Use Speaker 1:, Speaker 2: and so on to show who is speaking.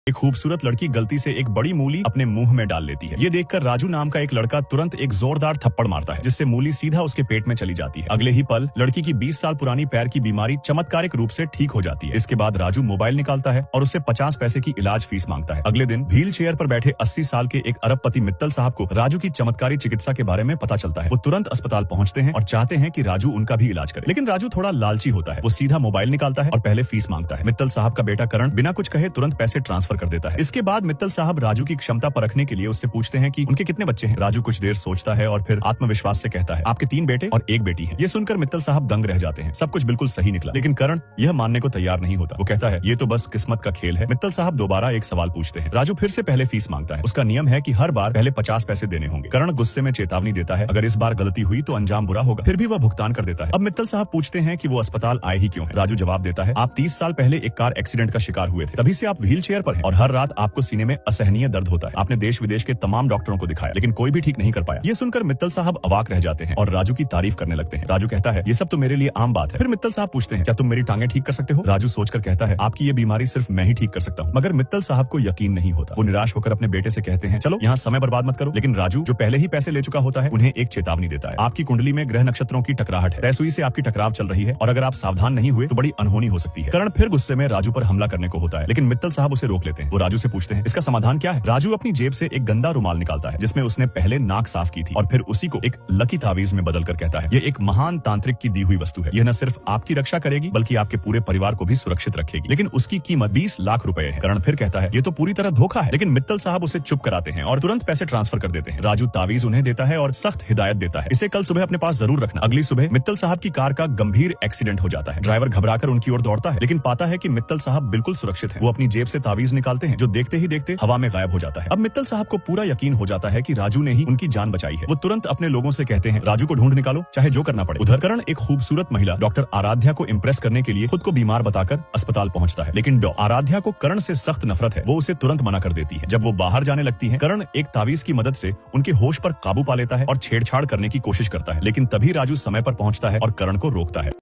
Speaker 1: एक खूबसूरत लड़की गलती से एक बड़ी मूली अपने मुंह में डाल लेती है। ये देखकर राजू नाम का एक लड़का तुरंत एक जोरदार थप्पड़ मारता है, जिससे मूली सीधा उसके पेट में चली जाती है। अगले ही पल लड़की की 20 साल पुरानी पैर की बीमारी चमत्कारिक रूप से ठीक हो जाती है। इसके बाद राजू मोबाइल निकालता है और उससे 50 पैसे की इलाज फीस मांगता है। अगले दिन व्हील चेयर पर बैठे 80 साल के एक अरबपति मित्तल साहब को राजू की चमत्कारी चिकित्सा के बारे में पता चलता है। वो तुरंत अस्पताल पहुंचते हैं और चाहते हैं कि राजू उनका भी इलाज करे, लेकिन राजू थोड़ा लालची होता है। वो सीधा मोबाइल निकालता है और पहले फीस मांगता है। मित्तल साहब का बेटा करण बिना कुछ कहे तुरंत पैसे ट्रांसफर कर देता है। इसके बाद मित्तल साहब राजू की क्षमता परखने के लिए उससे पूछते हैं कि उनके कितने बच्चे हैं। राजू कुछ देर सोचता है और फिर आत्मविश्वास से कहता है, आपके 3 बेटे और 1 बेटी है। ये सुनकर मित्तल साहब दंग रह जाते हैं। सब कुछ बिल्कुल सही निकला, लेकिन करण यह मानने को तैयार नहीं होता। वो कहता है, ये तो बस किस्मत का खेल है। मित्तल साहब दोबारा एक सवाल पूछते हैं। राजू फिर से पहले फीस मांगता है। उसका नियम है कि हर बार पहले 50 पैसे देने होंगे। करण गुस्से में चेतावनी देता है, अगर इस बार गलती हुई तो अंजाम बुरा होगा। फिर भी वह भुगतान कर देता है। अब मित्तल साहब पूछते हैं कि वो अस्पताल आए ही क्यों है। राजू जवाब देता है, आप 30 साल पहले एक कार एक्सीडेंट का शिकार हुए थे, तभी से आप व्हील चेयर पर हैं और हर रात आपको सीने में असहनीय दर्द होता है। आपने देश विदेश के तमाम डॉक्टरों को दिखाया, लेकिन कोई भी ठीक नहीं कर पाया। ये सुनकर मित्तल साहब अवाक रह जाते हैं और राजू की तारीफ करने लगते हैं। राजू कहता है, ये सब तो मेरे लिए आम बात है। फिर मित्तल साहब पूछते हैं, क्या तुम मेरी टांगे ठीक कर सकते हो। राजू सोचकर कहता है, आपकी ये बीमारी सिर्फ मैं ही ठीक कर सकता हूँ। मगर मित्तल साहब को यकीन नहीं होता। वो निराश होकर अपने बेटे से कहते हैं, चलो यहाँ समय बर्बाद मत करो। लेकिन राजू, जो पहले ही पैसे ले चुका होता है, उन्हें एक चेतावनी देता है। आपकी कुंडली में ग्रह नक्षत्रों की टकराहट है, तयसुई से आपकी टकराव चल रही है और अगर आप सावधान नहीं हुए तो बड़ी अनहोनी हो सकती है। करण फिर गुस्से में राजू पर हमला करने को होता है, लेकिन मित्तल साहब उसे रोक लेते हैं। वो राजू से पूछते हैं, इसका समाधान क्या है। राजू अपनी जेब से एक गंदा रुमाल निकालता है, जिसमें उसने पहले नाक साफ की थी, और फिर उसी को एक लकी तावीज में बदल कर कहता है, ये एक महान तांत्रिक की दी हुई वस्तु है। यह न सिर्फ आपकी रक्षा करेगी बल्कि आपके पूरे परिवार को भी सुरक्षित रखेगी, लेकिन उसकी कीमत 20 लाख रुपए है। करण फिर कहता है, ये तो पूरी तरह धोखा है, लेकिन मित्तल साहब उसे चुप कराते हैं और तुरंत पैसे ट्रांसफर कर देते हैं। राजू तावीज उन्हें देता है और सख्त हिदायत देता है, इसे कल सुबह अपने पास जरूर रखना। अगली सुबह मित्तल साहब की कार का गंभीर एक्सीडेंट हो जाता है। ड्राइवर घबराकर उनकी ओर दौड़ता है, लेकिन पाता है कि मित्तल साहब बिल्कुल सुरक्षित हैं। वो अपनी जेब से तावीज निकालते हैं, जो देखते ही देखते हवा में गायब हो जाता है। अब मित्तल साहब को पूरा यकीन हो जाता है कि राजू ने ही उनकी जान बचाई है। वो तुरंत अपने लोगों से कहते हैं, राजू को ढूंढ निकालो, चाहे जो करना पड़े। उधर करण एक खूबसूरत महिला डॉक्टर आराध्या को इम्प्रेस करने के लिए खुद को बीमार बताकर अस्पताल पहुंचता है, लेकिन आराध्या को करण से सख्त नफरत है। वो उसे तुरंत मना कर देती है। जब वो बाहर जाने लगती है, करण एक तावीज की मदद से उनके होश पर काबू पा लेता है और छेड़छाड़ करने की कोशिश करता है, लेकिन तभी राजू समय पर पहुंचता है और करण को रोकता है।